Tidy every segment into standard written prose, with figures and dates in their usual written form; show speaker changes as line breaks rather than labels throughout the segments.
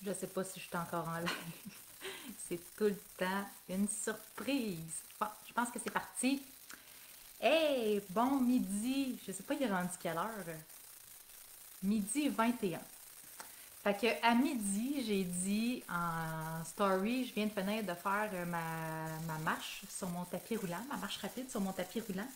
Je sais pas si je suis encore en live. C'est tout le temps une surprise. Bon, je pense que c'est parti. Hey, bon midi. Je sais pas, il est rendu quelle heure? Midi 21. Fait que à midi, j'ai dit en story, je viens de finir de faire ma marche sur mon tapis roulant, ma marche rapide sur mon tapis roulant.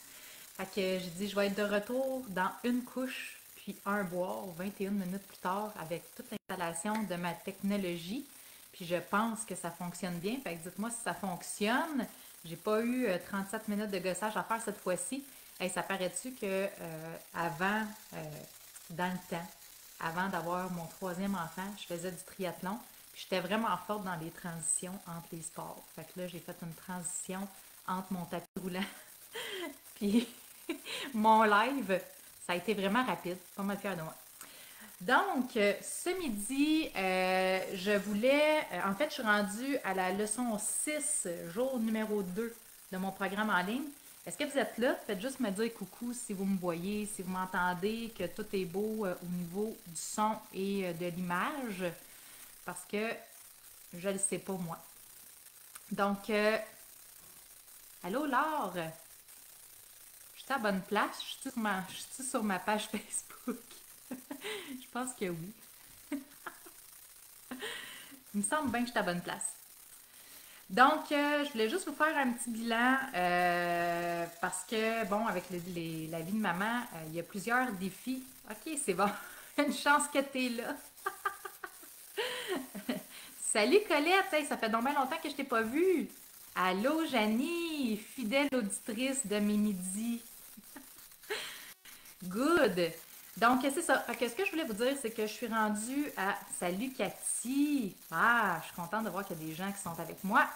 Fait que j'ai dit, je vais être de retour dans une couche, puis un boire 21 minutes plus tard avec toute l'installation de ma technologie. Puis je pense que ça fonctionne bien. Fait que dites-moi si ça fonctionne. J'ai pas eu 37 minutes de gossage à faire cette fois-ci. Hey, ça paraît-tu que avant, dans le temps, avant d'avoir mon troisième enfant, je faisais du triathlon. Puis j'étais vraiment forte dans les transitions entre les sports. Fait que là, j'ai fait une transition entre mon tapis roulant puis mon live. Ça a été vraiment rapide. Pas mal fière de moi. Donc, ce midi, je voulais. En fait, je suis rendue à la leçon 6, jour numéro 2 de mon programme en ligne. Est-ce que vous êtes là? Faites juste me dire coucou si vous me voyez, si vous m'entendez, que tout est beau au niveau du son et de l'image, parce que je ne le sais pas moi. Donc, allô Laure? Je suis à la bonne place? Je suis sur ma page Facebook? Je pense que oui. Il me semble bien que je suis à la bonne place. Donc, je voulais juste vous faire un petit bilan parce que, bon, avec la vie de maman, il y a plusieurs défis. OK, c'est bon. Une chance que tu es là. Salut Colette, hey, ça fait donc bien longtemps que je t'ai pas vue. Allô Janie, fidèle auditrice de mes midis. Good. Donc, c'est ça. Fait que ce que je voulais vous dire, c'est que je suis rendue à Salut Cathy. Ah, je suis contente de voir qu'il y a des gens qui sont avec moi.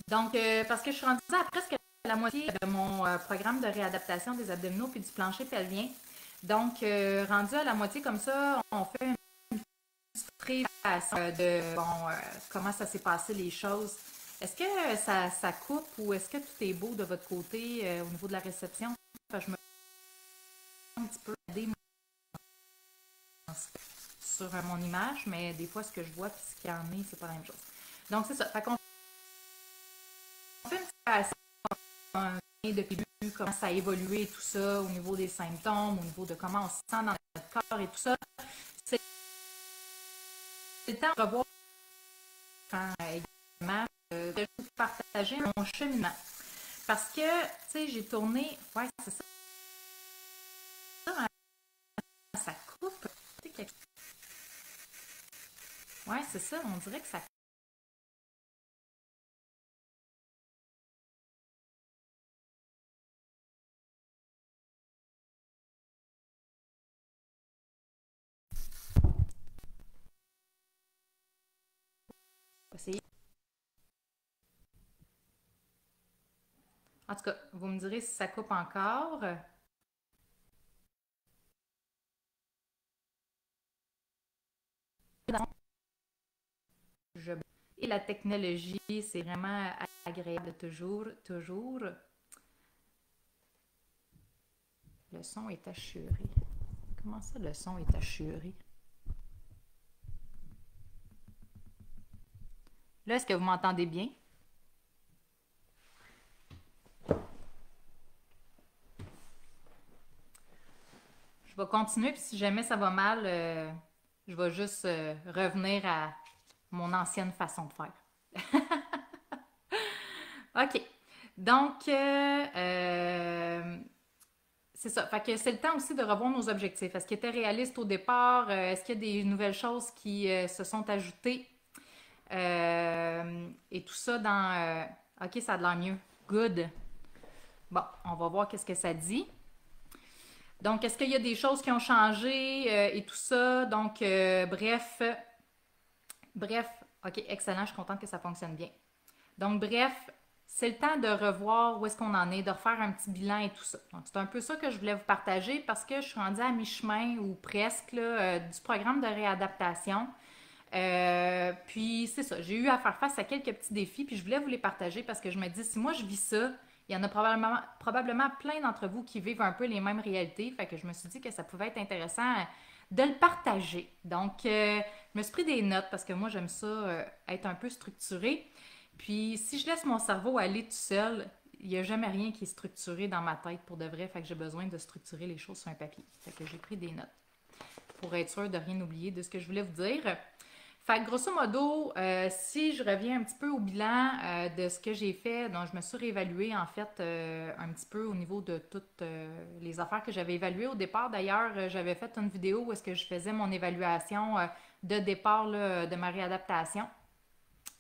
Donc, parce que je suis rendue à presque la moitié de mon programme de réadaptation des abdominaux puis du plancher pelvien. Donc, rendu à la moitié comme ça, on fait une petite présentation de bon, comment ça s'est passé les choses. Est-ce que ça coupe ou est-ce que tout est beau de votre côté au niveau de la réception? Enfin, je me un petit peu sur mon image, mais des fois, ce que je vois et ce qu'il y en est, c'est pas la même chose. Donc, c'est ça. Fait qu'on fait une présentation depuis le début, comment ça a évolué, tout ça, au niveau des symptômes, au niveau de comment on se sent dans notre corps et tout ça. C'est le temps de revoir également, de partager mon cheminement. Parce que, tu sais, j'ai tourné, ouais, c'est ça, ça coupe. Ouais, c'est ça, on dirait que ça coupe. En tout cas, vous me direz si ça coupe encore. Je... Et la technologie, c'est vraiment agréable toujours, toujours. Le son est assuré. Comment ça, le son est assuré? Là, est-ce que vous m'entendez bien? Je vais continuer, puis si jamais ça va mal, je vais juste revenir à mon ancienne façon de faire. OK. Donc, c'est ça. Fait que c'est le temps aussi de revoir nos objectifs. Est-ce qu'ils étaient réalistes au départ? Est-ce qu'il y a des nouvelles choses qui se sont ajoutées? Et tout ça dans... OK, ça a de l'air mieux. Good. Bon, on va voir qu'est-ce que ça dit. Donc, est-ce qu'il y a des choses qui ont changé et tout ça? Donc, bref, ok, excellent, je suis contente que ça fonctionne bien. Donc, bref, c'est le temps de revoir où est-ce qu'on en est, de refaire un petit bilan et tout ça. Donc, c'est un peu ça que je voulais vous partager parce que je suis rendue à mi-chemin ou presque là, du programme de réadaptation. Puis c'est ça, j'ai eu à faire face à quelques petits défis, puis je voulais vous les partager parce que je me dis, si moi je vis ça, il y en a probablement plein d'entre vous qui vivent un peu les mêmes réalités. Fait que je me suis dit que ça pouvait être intéressant de le partager. Donc, je me suis pris des notes parce que moi, j'aime ça être un peu structuré. Puis, si je laisse mon cerveau aller tout seul, il n'y a jamais rien qui est structuré dans ma tête pour de vrai. Fait que j'ai besoin de structurer les choses sur un papier. Fait que j'ai pris des notes pour être sûr de rien oublier de ce que je voulais vous dire. Fait que grosso modo, si je reviens un petit peu au bilan de ce que j'ai fait, donc je me suis réévaluée en fait un petit peu au niveau de toutes les affaires que j'avais évaluées au départ. D'ailleurs, j'avais fait une vidéo où est-ce que je faisais mon évaluation de départ là, de ma réadaptation.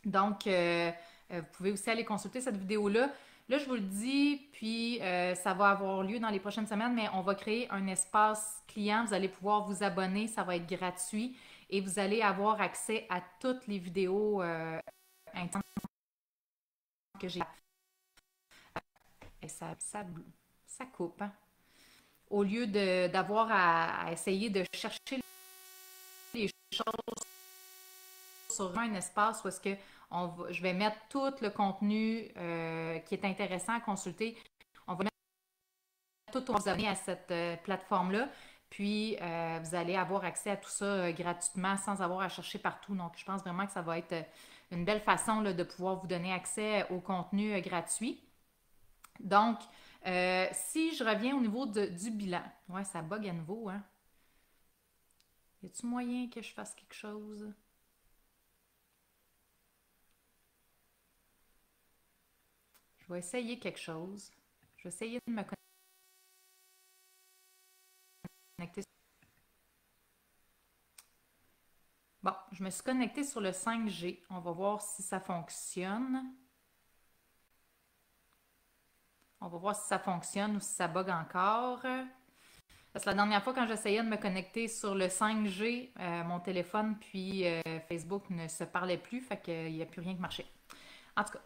Donc, vous pouvez aussi aller consulter cette vidéo-là. Là, je vous le dis, puis ça va avoir lieu dans les prochaines semaines, mais on va créer un espace client. Vous allez pouvoir vous abonner, ça va être gratuit et vous allez avoir accès à toutes les vidéos intenses que j'ai. Et ça coupe, hein? Au lieu d'avoir à essayer de chercher les choses sur un espace où est-ce que je vais mettre tout le contenu qui est intéressant à consulter. On va mettre tout vous abonner à cette plateforme-là. Puis, vous allez avoir accès à tout ça gratuitement sans avoir à chercher partout. Donc, je pense vraiment que ça va être une belle façon là, de pouvoir vous donner accès au contenu gratuit. Donc, si je reviens au niveau du bilan, ouais, ça bug à nouveau, hein? Y a-t-il moyen que je fasse quelque chose? Je vais essayer quelque chose. Je vais essayer de me connecter. Bon, je me suis connectée sur le 5G. On va voir si ça fonctionne. On va voir si ça fonctionne ou si ça bug encore. Parce que la dernière fois, quand j'essayais de me connecter sur le 5G, mon téléphone puis Facebook ne se parlaient plus, fait qu'il n'y a plus rien qui marchait. En tout cas,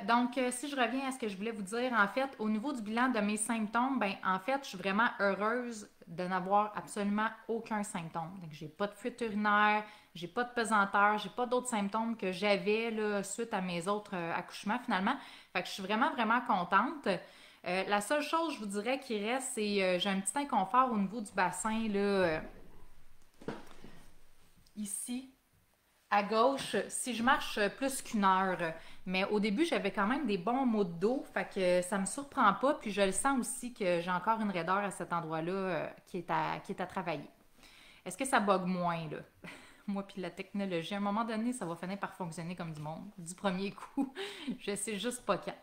donc, si je reviens à ce que je voulais vous dire, en fait, au niveau du bilan de mes symptômes, ben, en fait, je suis vraiment heureuse de n'avoir absolument aucun symptôme. Donc, j'ai pas de fuite urinaire, j'ai pas de pesanteur, j'ai pas d'autres symptômes que j'avais là, suite à mes autres accouchements finalement. Fait que je suis vraiment, vraiment contente. La seule chose, je vous dirais, qui reste, c'est j'ai un petit inconfort au niveau du bassin, là, ici, à gauche, si je marche plus qu'une heure. Mais au début, j'avais quand même des bons maux de dos, fait que ça me surprend pas. Puis je le sens aussi que j'ai encore une raideur à cet endroit-là qui est à travailler. Est-ce que ça bug moins, là? Moi, puis la technologie, à un moment donné, ça va finir par fonctionner comme du monde. Du premier coup, je sais juste pas quand.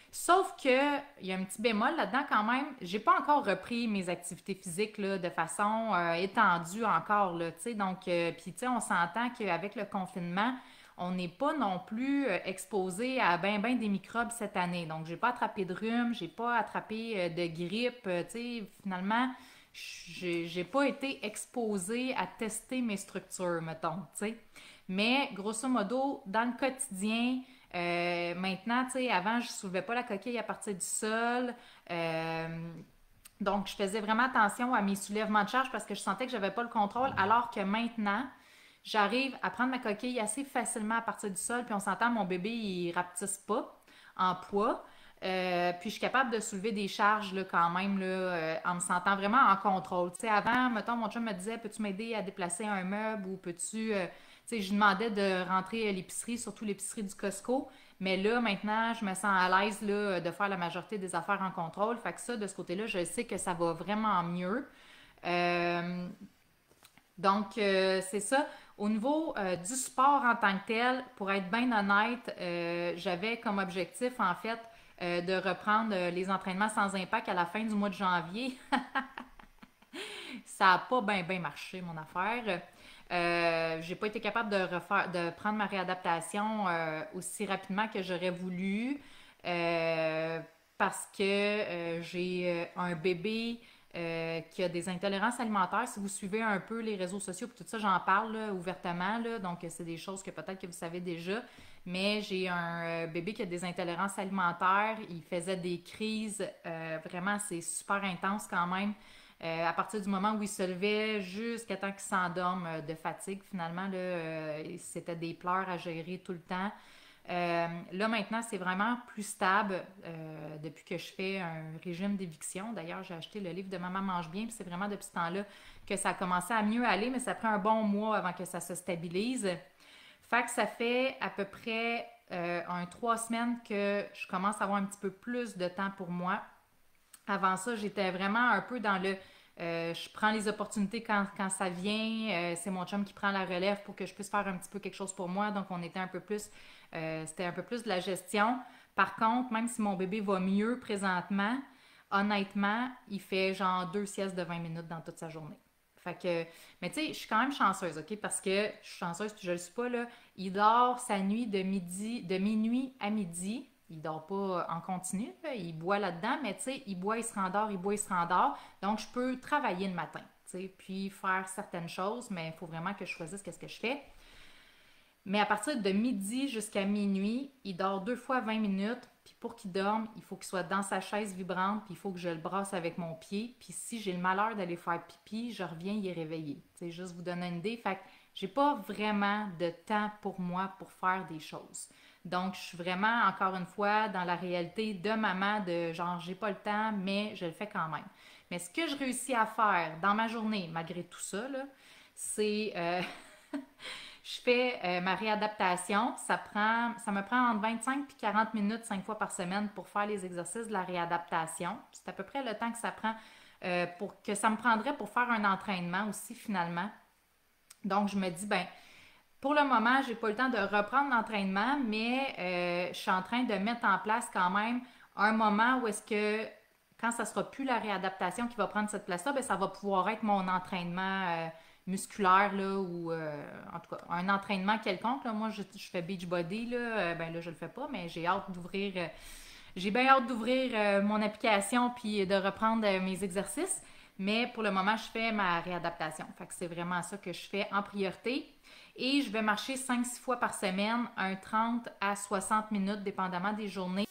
Sauf que il y a un petit bémol là-dedans quand même. J'ai pas encore repris mes activités physiques là, de façon étendue encore là, tu sais. Donc, puis tu sais, on s'entend qu'avec le confinement, on n'est pas non plus exposé à ben des microbes cette année. Donc, j'ai pas attrapé de rhume, j'ai pas attrapé de grippe. Tu sais, finalement, j'ai pas été exposée à tester mes structures, mettons, tu sais. Mais grosso modo, dans le quotidien, maintenant, tu sais, avant, je soulevais pas la coquille à partir du sol. Donc, je faisais vraiment attention à mes soulèvements de charge parce que je sentais que j'avais pas le contrôle, alors que maintenant, j'arrive à prendre ma coquille assez facilement à partir du sol, puis on s'entend, mon bébé, il rapetisse pas en poids. Puis je suis capable de soulever des charges là, quand même là, en me sentant vraiment en contrôle. Tu sais, avant, mettons, mon chum me disait, peux-tu m'aider à déplacer un meuble ou peux-tu... tu sais, je lui demandais de rentrer à l'épicerie, surtout l'épicerie du Costco. Mais là, maintenant, je me sens à l'aise là, de faire la majorité des affaires en contrôle. Fait que ça, de ce côté-là, je sais que ça va vraiment mieux. Euh, donc, c'est ça. Au niveau du sport en tant que tel, pour être bien honnête, j'avais comme objectif, en fait, de reprendre les entraînements sans impact à la fin du mois de janvier. Ça n'a pas bien marché, mon affaire. J'ai pas été capable de prendre ma réadaptation aussi rapidement que j'aurais voulu parce que j'ai un bébé qui a des intolérances alimentaires. Si vous suivez un peu les réseaux sociaux, tout ça, j'en parle là, ouvertement. Là, donc, c'est des choses que peut-être que vous savez déjà. Mais j'ai un bébé qui a des intolérances alimentaires. Il faisait des crises. Vraiment, c'est super intense quand même. À partir du moment où il se levait jusqu'à temps qu'il s'endorme de fatigue, finalement, là, c'était des pleurs à gérer tout le temps. Là, maintenant, c'est vraiment plus stable depuis que je fais un régime d'éviction. D'ailleurs, j'ai acheté le livre de Maman mange bien, puis c'est vraiment depuis ce temps-là que ça a commencé à mieux aller, mais ça prend un bon mois avant que ça se stabilise. Fait que ça fait à peu près 3 semaines que je commence à avoir un petit peu plus de temps pour moi. Avant ça, j'étais vraiment un peu dans le je prends les opportunités quand ça vient. C'est mon chum qui prend la relève pour que je puisse faire un petit peu quelque chose pour moi. Donc, on était un peu plus, c'était un peu plus de la gestion. Par contre, même si mon bébé va mieux présentement, honnêtement, il fait genre 2 siestes de 20 minutes dans toute sa journée. Fait que, mais tu sais, je suis quand même chanceuse, OK? Parce que je suis chanceuse, puis je le suis pas, là. Il dort sa nuit de minuit à midi. Il dort pas en continu, là. Il boit là-dedans, mais tu sais, il boit, il se rendort, il boit, il se rendort. Donc, je peux travailler le matin, tu sais, puis faire certaines choses, mais il faut vraiment que je choisisse qu'est-ce que je fais. Mais à partir de midi jusqu'à minuit, il dort 2 fois 20 minutes. Puis pour qu'il dorme, il faut qu'il soit dans sa chaise vibrante, puis il faut que je le brasse avec mon pied. Puis si j'ai le malheur d'aller faire pipi, je reviens, il est réveillé. C'est juste vous donner une idée. Fait que j'ai pas vraiment de temps pour moi pour faire des choses. Donc, je suis vraiment, encore une fois, dans la réalité de maman, de genre, j'ai pas le temps, mais je le fais quand même. Mais ce que je réussis à faire dans ma journée, malgré tout ça, là, c'est je fais ma réadaptation. Ça me prend entre 25 et 40 minutes 5 fois par semaine pour faire les exercices de la réadaptation. C'est à peu près le temps que ça prend pour que ça me prendrait pour faire un entraînement aussi finalement. Donc je me dis ben pour le moment, j'ai pas le temps de reprendre l'entraînement, mais je suis en train de mettre en place quand même un moment où est-ce que quand ça sera plus la réadaptation qui va prendre cette place-là, ben, ça va pouvoir être mon entraînement musculaire là, ou en tout cas un entraînement quelconque. Là. Moi, je fais Beachbody, là, ben là je le fais pas, mais j'ai bien hâte d'ouvrir mon application puis de reprendre mes exercices. Mais pour le moment, je fais ma réadaptation. Fait que c'est vraiment ça que je fais en priorité. Et je vais marcher 5-6 fois par semaine, un 30 à 60 minutes, dépendamment des journées.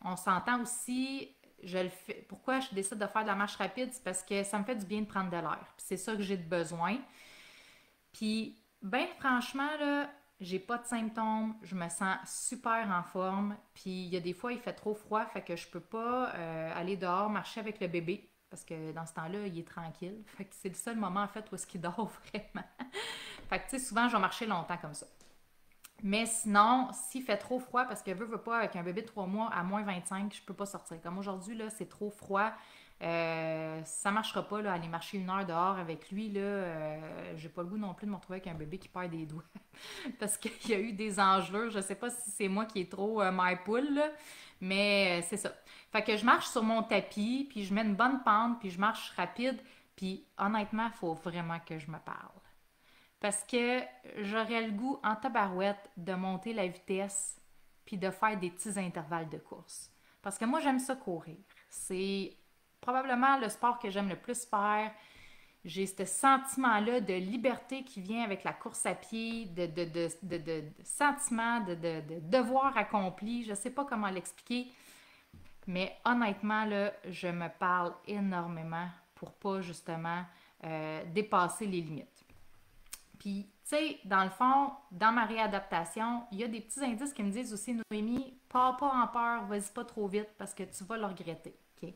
On s'entend aussi, je le fais. Pourquoi je décide de faire de la marche rapide? C'est parce que ça me fait du bien de prendre de l'air. Puis c'est ça que j'ai de besoin. Puis, ben franchement, là, j'ai pas de symptômes, je me sens super en forme. Puis il y a des fois, il fait trop froid, fait que je peux pas aller dehors marcher avec le bébé. Parce que dans ce temps-là, il est tranquille. Fait que c'est le seul moment, en fait, où est-ce qu'il dort vraiment. Fait que, tu sais, souvent, je vais marcher longtemps comme ça. Mais sinon, s'il fait trop froid, parce que veut pas, avec un bébé de 3 mois à -25, je peux pas sortir. Comme aujourd'hui, là, c'est trop froid. Ça marchera pas, là, aller marcher 1 heure dehors avec lui, là. J'ai pas le goût non plus de me retrouver avec un bébé qui perd des doigts. Parce qu'il y a eu des engelures. Je sais pas si c'est moi qui est trop my poule, là. Mais c'est ça. Fait que je marche sur mon tapis, puis je mets une bonne pente, puis je marche rapide. Puis honnêtement, il faut vraiment que je me parle. Parce que j'aurais le goût en tabarouette de monter la vitesse puis de faire des petits intervalles de course. Parce que moi, j'aime ça courir. C'est probablement le sport que j'aime le plus faire. J'ai ce sentiment-là de liberté qui vient avec la course à pied, de sentiment, de devoir accompli. Je ne sais pas comment l'expliquer, mais honnêtement, là, je me parle énormément pour pas justement dépasser les limites. Puis, tu sais, dans le fond, dans ma réadaptation, il y a des petits indices qui me disent aussi, Noémie, pars pas en peur, vas-y pas trop vite parce que tu vas le regretter. OK?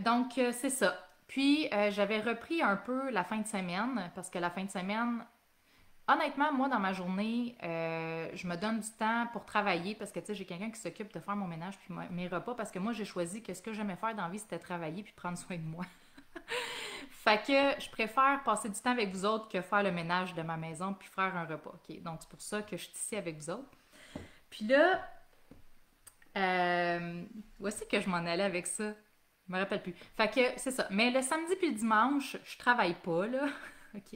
Donc, c'est ça. Puis, j'avais repris un peu la fin de semaine parce que la fin de semaine, honnêtement, moi, dans ma journée, je me donne du temps pour travailler parce que, tu sais, j'ai quelqu'un qui s'occupe de faire mon ménage puis mes repas parce que moi, j'ai choisi que ce que j'aimais faire dans la vie, c'était travailler puis prendre soin de moi. Fait que je préfère passer du temps avec vous autres que faire le ménage de ma maison puis faire un repas. OK? Donc, c'est pour ça que je suis ici avec vous autres. Puis là, où est-ce que je m'en allais avec ça? Je me rappelle plus. Fait que c'est ça. Mais le samedi puis le dimanche, je travaille pas, là. OK?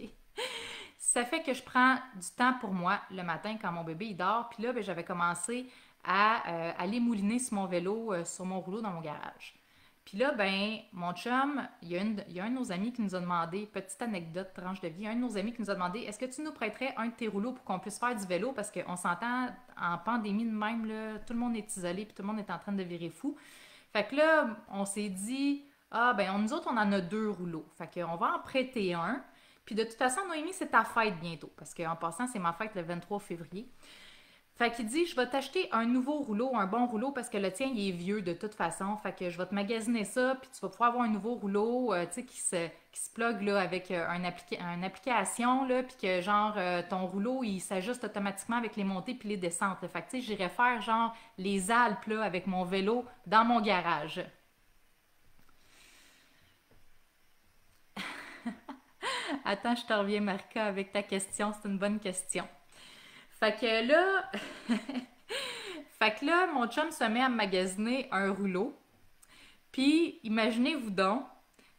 Ça fait que je prends du temps pour moi le matin quand mon bébé il dort. Puis là, ben, j'avais commencé à aller mouliner sur mon vélo, sur mon rouleau dans mon garage. Puis là, ben, mon chum, il y a un de nos amis qui nous a demandé, petite anecdote, tranche de vie, un de nos amis qui nous a demandé, est-ce que tu nous prêterais un de tes rouleaux pour qu'on puisse faire du vélo? Parce qu'on s'entend, en pandémie de même, là, tout le monde est isolé, puis tout le monde est en train de virer fou. Fait que là, on s'est dit, ah, ben, nous autres, on en a 2 rouleaux. Fait qu'on va en prêter un. Puis de toute façon, Noémie, c'est ta fête bientôt. Parce qu'en passant, c'est ma fête le 23 février. Fait qu'il dit, je vais t'acheter un nouveau rouleau, un bon rouleau, parce que le tien, il est vieux de toute façon. Fait que je vais te magasiner ça, puis tu vas pouvoir avoir un nouveau rouleau, tu sais, qui se plug là, avec une application, là, puis que genre, ton rouleau, il s'ajuste automatiquement avec les montées puis les descentes. Là. Fait que tu sais, j'irais faire genre les Alpes, là, avec mon vélo dans mon garage. Attends, je te reviens, Marca, avec ta question. C'est une bonne question. Fait que là, mon chum se met à magasiner un rouleau. Puis, imaginez-vous donc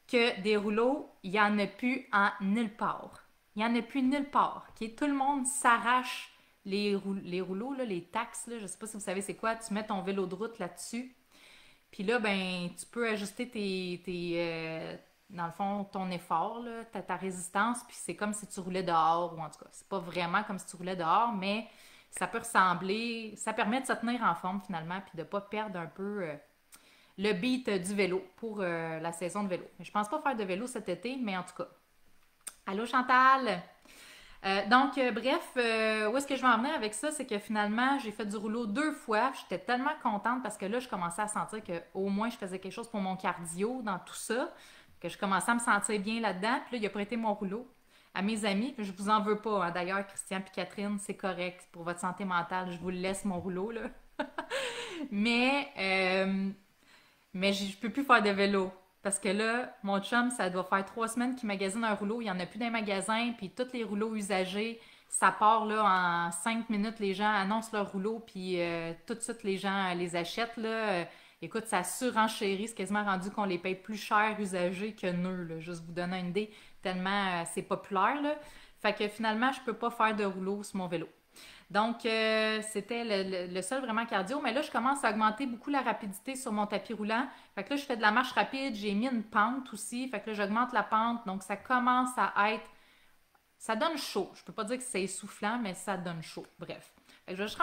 que des rouleaux, il n'y en a plus en nulle part. Il n'y en a plus nulle part. Tout le monde s'arrache les rouleaux, là, les taxes. Là, je ne sais pas si vous savez c'est quoi. Tu mets ton vélo de route là-dessus. Puis là, ben, tu peux ajuster dans le fond, ton effort, là, ta résistance. Puis c'est comme si tu roulais dehors. Ou en tout cas, c'est pas vraiment comme si tu roulais dehors, mais ça peut ressembler. Ça permet de se tenir en forme finalement. Puis de ne pas perdre un peu le beat du vélo pour la saison de vélo. Je pense pas faire de vélo cet été, mais en tout cas. Allô Chantal! Bref, où est-ce que je vais en venir avec ça? C'est que finalement, j'ai fait du rouleau 2 fois. J'étais tellement contente parce que là, je commençais à sentir qu'au moins, je faisais quelque chose pour mon cardio dans tout ça, que je commençais à me sentir bien là-dedans. Puis là, il a prêté mon rouleau à mes amis. Je vous en veux pas, hein. D'ailleurs, Christian et Catherine, c'est correct pour votre santé mentale. Je vous le laisse, mon rouleau, là. Mais je peux plus faire de vélo. Parce que là, mon chum, ça doit faire 3 semaines qu'il magasine un rouleau. Il n'y en a plus dans les magasins. Puis tous les rouleaux usagés, ça part là en 5 minutes. Les gens annoncent leur rouleau. Puis tout de suite, les gens les achètent. Là. Écoute, ça surenchérit. C'est quasiment rendu qu'on les paye plus cher usagés que neufs. Là. Juste vous donner une idée. Tellement c'est populaire. Là. Fait que finalement, je peux pas faire de rouleau sur mon vélo. Donc, c'était le seul vraiment cardio. Mais là, je commence à augmenter beaucoup la rapidité sur mon tapis roulant. Fait que là, je fais de la marche rapide. J'ai mis une pente aussi. Fait que là, j'augmente la pente. Donc, ça commence à être... Ça donne chaud. Je peux pas dire que c'est essoufflant, mais ça donne chaud. Bref. Fait que je vais juste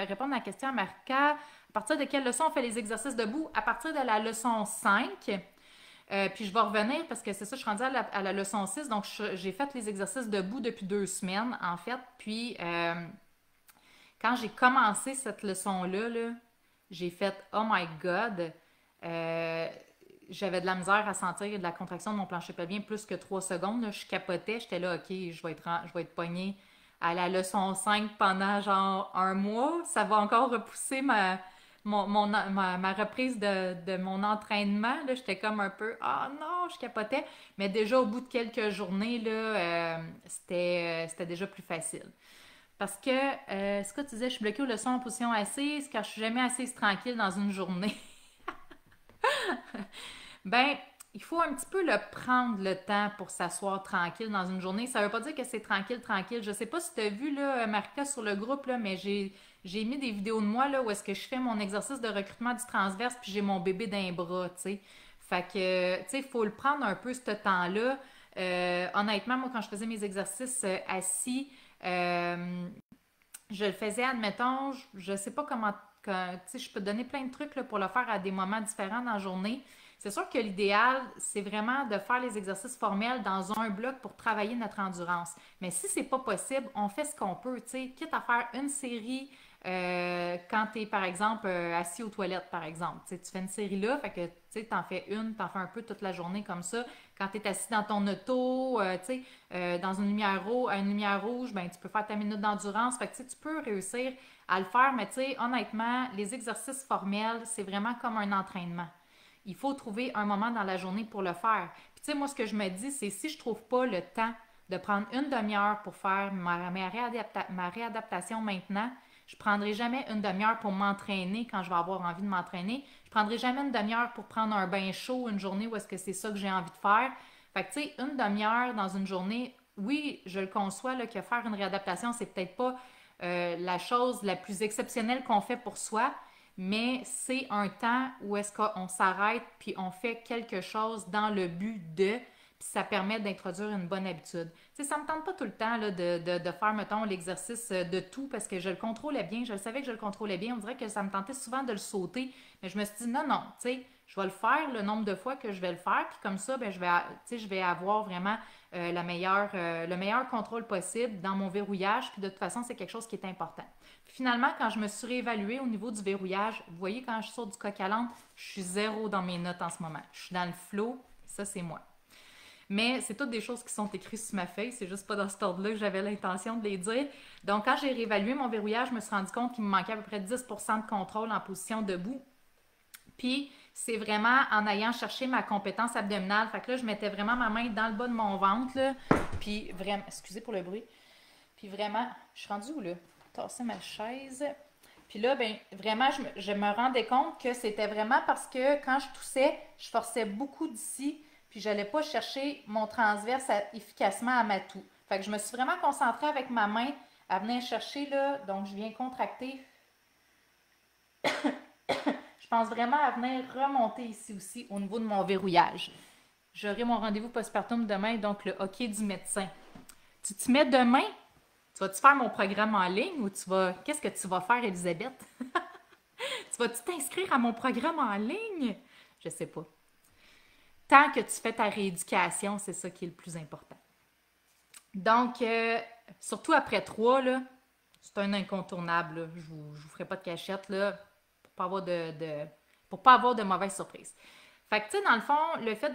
répondre à la question à Marca. À partir de quelle leçon on fait les exercices debout? À partir de la leçon 5. Puis je vais revenir parce que c'est ça, je suis rendue à la leçon 6. Donc, j'ai fait les exercices debout depuis 2 semaines, en fait. Puis... quand j'ai commencé cette leçon-là, là, j'ai fait Oh my God! Euh, J'avais de la misère à sentir de la contraction de mon plancher pelvien plus que 3 secondes. Là. Je capotais, j'étais là, OK, je vais être pognée à la leçon 5 pendant genre un mois. Ça va encore repousser ma reprise de mon entraînement. Là. J'étais comme un peu Ah non, je capotais. Mais déjà au bout de quelques journées, là, c'était déjà plus facile. Parce que, ce que tu disais, je suis bloquée aux leçons en position assise car je suis jamais assise tranquille dans une journée. Ben, il faut un petit peu le prendre le temps pour s'asseoir tranquille dans une journée. Ça veut pas dire que c'est tranquille, tranquille. Je sais pas si tu as vu, là, Marika, sur le groupe, là, mais j'ai mis des vidéos de moi, là, où est-ce que je fais mon exercice de recrutement du transverse puis j'ai mon bébé d'un bras, tu sais. Fait que, tu sais, il faut le prendre un peu ce temps-là. Honnêtement, moi, quand je faisais mes exercices assis, euh, je le faisais, admettons, je sais pas comment, tu sais, je peux te donner plein de trucs là, pour le faire à des moments différents dans la journée. C'est sûr que l'idéal, c'est vraiment de faire les exercices formels dans un bloc pour travailler notre endurance. Mais si c'est pas possible, on fait ce qu'on peut, tu sais, quitte à faire une série quand tu es, par exemple, assis aux toilettes, par exemple. Tu sais, tu fais une série là, fait que, tu sais, t'en fais une, t'en fais un peu toute la journée comme ça. Quand tu es assis dans ton auto, tu sais, dans une lumière rouge, ben, tu peux faire ta minute d'endurance. Fait que, tu sais, tu peux réussir à le faire, mais tu sais, honnêtement, les exercices formels, c'est vraiment comme un entraînement. Il faut trouver un moment dans la journée pour le faire. Puis tu sais, moi, ce que je me dis, c'est si je trouve pas le temps de prendre une demi-heure pour faire ma réadaptation maintenant, je prendrai jamais une demi-heure pour m'entraîner quand je vais avoir envie de m'entraîner. Je prendrai jamais une demi-heure pour prendre un bain chaud une journée où est-ce que c'est ça que j'ai envie de faire. Fait que tu sais, une demi-heure dans une journée, oui, je le conçois là, que faire une réadaptation, c'est peut-être pas la chose la plus exceptionnelle qu'on fait pour soi, mais c'est un temps où est-ce qu'on s'arrête puis on fait quelque chose dans le but de, puis ça permet d'introduire une bonne habitude. Tu sais, ça me tente pas tout le temps là, de faire, mettons, l'exercice de tout parce que je le contrôlais bien, je le savais que je le contrôlais bien, on dirait que ça me tentait souvent de le sauter, mais je me suis dit non, non, tu sais, je vais le faire le nombre de fois que je vais le faire, puis comme ça, ben, je vais avoir vraiment le meilleur contrôle possible dans mon verrouillage, puis de toute façon, c'est quelque chose qui est important. Puis finalement, quand je me suis réévaluée au niveau du verrouillage, vous voyez, quand je sors du coq à l'âne, je suis zéro dans mes notes en ce moment. Je suis dans le flow, ça c'est moi. Mais c'est toutes des choses qui sont écrites sur ma feuille, c'est juste pas dans cet ordre-là que j'avais l'intention de les dire. Donc, quand j'ai réévalué mon verrouillage, je me suis rendu compte qu'il me manquait à peu près 10% de contrôle en position debout. Puis, c'est vraiment en ayant cherché ma compétence abdominale. Fait que là, je mettais vraiment ma main dans le bas de mon ventre, là. Puis, vraiment, excusez pour le bruit. Puis, vraiment, je suis rendue où, là? Tasser ma chaise. Puis là, ben vraiment, je me rendais compte que c'était vraiment parce que quand je toussais, je forçais beaucoup d'ici, puis je n'allais pas chercher mon transverse efficacement à ma toux. Fait que je me suis vraiment concentrée avec ma main à venir chercher, là. Donc, je viens contracter. Je pense vraiment à venir remonter ici aussi au niveau de mon verrouillage. J'aurai mon rendez-vous postpartum demain, donc le hockey du médecin. Tu te mets demain? Tu vas-tu faire mon programme en ligne ou tu vas... Qu'est-ce que tu vas faire, Elisabeth? Tu vas-tu t'inscrire à mon programme en ligne? Je sais pas. Tant que tu fais ta rééducation, c'est ça qui est le plus important. Donc, surtout après 3, là, c'est un incontournable. Là. Je vous ferai pas de cachette là, pour pas avoir de mauvaises surprises. Fait que, tu sais, dans le fond, le fait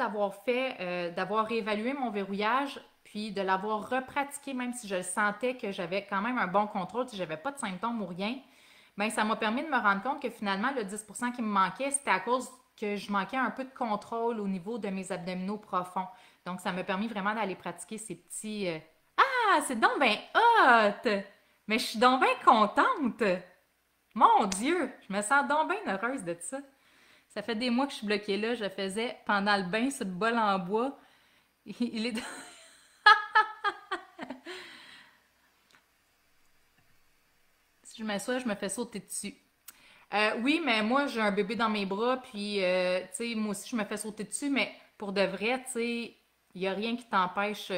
d'avoir réévalué mon verrouillage, puis de l'avoir repratiqué, même si je sentais que j'avais quand même un bon contrôle, si j'avais pas de symptômes ou rien, bien, ça m'a permis de me rendre compte que finalement, le 10% qui me manquait, c'était à cause que je manquais un peu de contrôle au niveau de mes abdominaux profonds. Donc, ça m'a permis vraiment d'aller pratiquer ces petits... Ah, c'est donc bien hot! Mais je suis donc bien contente! Mon Dieu! Je me sens donc bien heureuse de ça. Ça fait des mois que je suis bloquée là. Je faisais pendant le bain sur le bol en bois. Il est... Si je m'assois, je me fais sauter dessus. Oui, mais moi, j'ai un bébé dans mes bras, puis, tu sais, moi aussi, je me fais sauter dessus, mais pour de vrai, tu sais, il n'y a rien qui t'empêche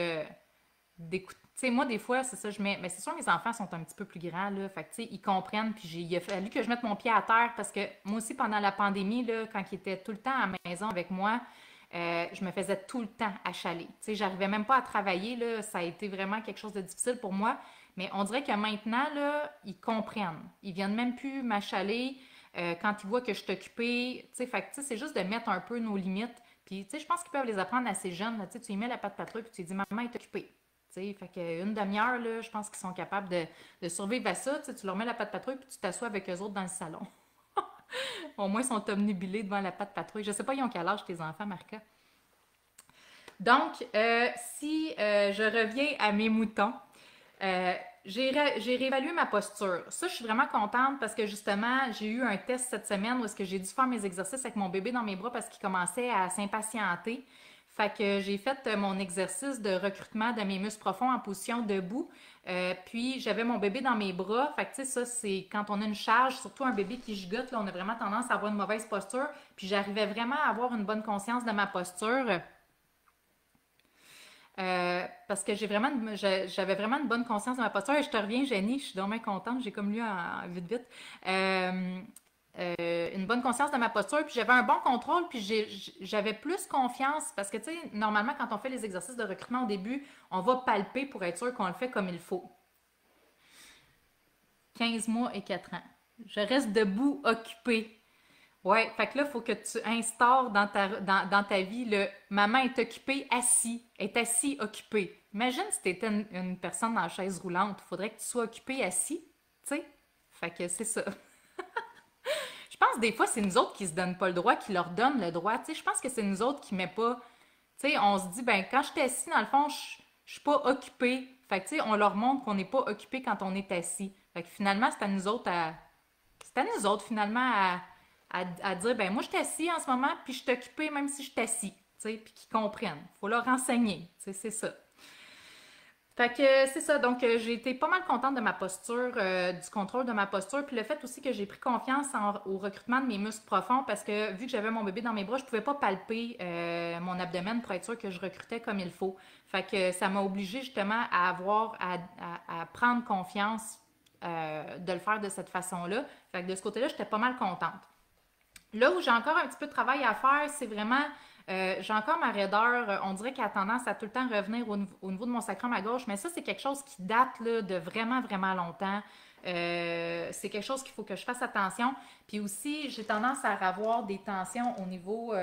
d'écouter. Tu sais, moi, des fois, c'est ça, je mets. Mais c'est sûr, mes enfants sont un petit peu plus grands, là. Fait que, tu sais, ils comprennent, puis il a fallu que je mette mon pied à terre parce que moi aussi, pendant la pandémie, là, quand ils étaient tout le temps à la maison avec moi, je me faisais tout le temps achaler. Tu sais, j'arrivais même pas à travailler, là. Ça a été vraiment quelque chose de difficile pour moi. Mais on dirait que maintenant, là, ils comprennent. Ils viennent même plus m'achaler quand ils voient que je suis occupée. Tu sais, fait que, tu sais, c'est juste de mettre un peu nos limites. Puis, tu sais, je pense qu'ils peuvent les apprendre assez jeunes. Là. Tu sais, tu y mets la patte patrouille puis tu lui dis, maman est occupée. Tu sais, fait qu'une demi-heure, là, je pense qu'ils sont capables de survivre à ça. Tu sais, tu leur mets la patte patrouille puis tu t'assois avec eux autres dans le salon. Au moins, ils sont omnubilés devant la patte patrouille. Je sais pas, ils ont quel âge tes enfants, Marca? Donc, si je reviens à mes moutons, j'ai réévalué ma posture. Ça, je suis vraiment contente parce que justement, j'ai eu un test cette semaine où est-ce que j'ai dû faire mes exercices avec mon bébé dans mes bras parce qu'il commençait à s'impatienter. Fait que j'ai fait mon exercice de recrutement de mes muscles profonds en position debout. Puis j'avais mon bébé dans mes bras. Fait que tu sais, ça, c'est quand on a une charge, surtout un bébé qui gigote, là, on a vraiment tendance à avoir une mauvaise posture. Puis j'arrivais vraiment à avoir une bonne conscience de ma posture. Parce que j'avais vraiment une bonne conscience de ma posture. Et je te reviens, Jenny, je suis donc bien contente. J'ai comme lu en vite vite. Une bonne conscience de ma posture, puis j'avais un bon contrôle, puis j'avais plus confiance. Parce que, tu sais, normalement, quand on fait les exercices de recrutement au début, on va palper pour être sûr qu'on le fait comme il faut. 15 mois et 4 ans. Je reste debout, occupée. Ouais, fait que là, il faut que tu instaures dans ta vie le maman est occupée, assis, est assis, occupée. Imagine si tu étais une personne dans la chaise roulante, il faudrait que tu sois occupé, assis, tu sais. Fait que c'est ça. Je pense que des fois, c'est nous autres qui se donnent pas le droit, qui leur donnent le droit. Tu sais, je pense que c'est nous autres qui met pas. Tu sais, on se dit, ben, quand je suis assis, dans le fond, je suis pas occupée. Fait que, tu sais, on leur montre qu'on n'est pas occupé quand on est assis. Fait que finalement, c'est à nous autres finalement, à dire, ben, moi, je suis assis en ce moment, puis je suis occupée même si je suis assis. Tu sais, puis qu'ils comprennent. Faut leur enseigner. Tu sais, c'est ça. Fait que c'est ça, donc j'ai été pas mal contente de ma posture, du contrôle de ma posture, puis le fait aussi que j'ai pris confiance au recrutement de mes muscles profonds parce que vu que j'avais mon bébé dans mes bras, je pouvais pas palper mon abdomen pour être sûre que je recrutais comme il faut. Fait que ça m'a obligée justement à prendre confiance de le faire de cette façon-là. Fait que de ce côté-là, j'étais pas mal contente. Là où j'ai encore un petit peu de travail à faire, c'est vraiment, j'ai encore ma raideur, on dirait qu'elle a tendance à tout le temps revenir au niveau de mon sacrum à gauche, mais ça, c'est quelque chose qui date là, de vraiment, vraiment longtemps. C'est quelque chose qu'il faut que je fasse attention. Puis aussi, j'ai tendance à avoir des tensions au niveau,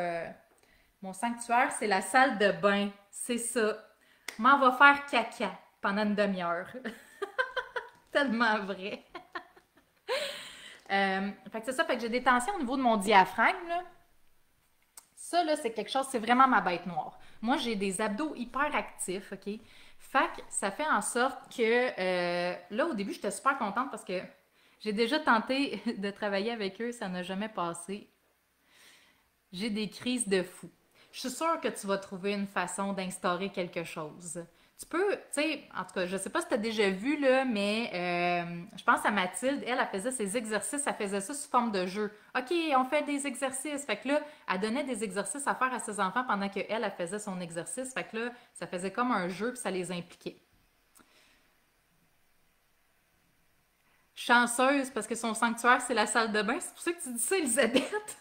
mon sanctuaire, c'est la salle de bain. C'est ça. M'en va faire caca pendant une demi-heure. Tellement vrai. Fait que c'est ça, fait que j'ai des tensions au niveau de mon diaphragme, là. Ça, là, c'est quelque chose, c'est vraiment ma bête noire. Moi, j'ai des abdos hyper actifs, OK? Fait que ça fait en sorte que, là, au début, j'étais super contente parce que j'ai déjà tenté de travailler avec eux, ça n'a jamais passé. J'ai des crises de fou. Je suis sûre que tu vas trouver une façon d'instaurer quelque chose. Tu peux, tu sais, en tout cas, je sais pas si tu as déjà vu, là, mais je pense à Mathilde, elle faisait ses exercices, elle faisait ça sous forme de jeu. OK, on fait des exercices. Fait que là, elle donnait des exercices à faire à ses enfants pendant qu'elle, elle faisait son exercice. Fait que là, ça faisait comme un jeu, puis ça les impliquait. Chanceuse, parce que son sanctuaire, c'est la salle de bain. C'est pour ça que tu dis ça, Elisabeth.